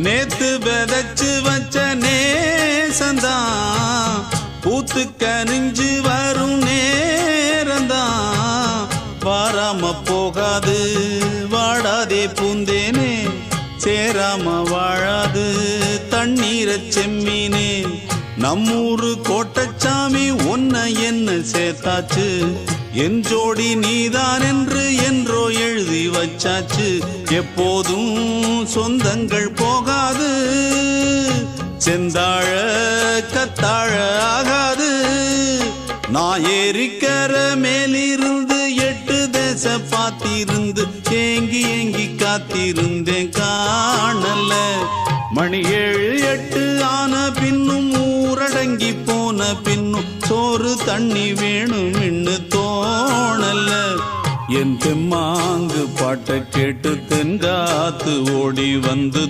நேத்து விதைச்சு வச்ச நேசந்தான் பூத்து கனிஞ்சு வரும் நேரந்தான். வாராம போகாது வாடாதே பூந்தேனே, சேராம வாழாது தண்ணீரை செம்மீனே. நம்மூரு கோட்டச்சாமி ஒன்ன என்ன சேர்த்தாச்சு, என் ஜோடி நீதான் என்று என்றோ எழுதி வச்சாச்சு. எப்போதும் சொந்தங்கள் போகாது, செந்தாழ கத்தாழ ஆகாது. நான் ஏறிக்கர மேலிருந்து 8 தேச பார்த்திருந்து ஏங்கி ஏங்கி காத்திருந்தேன் காணல. மணி 7 8 ஆன பின்னும் ஊரடங்கி போன பின்னும் சோறு தண்ணி வேணும் இன்னு தோணல. என் தெம்மாங்கு பாட்டை கேட்டு தென்காத்து ஓடி வந்து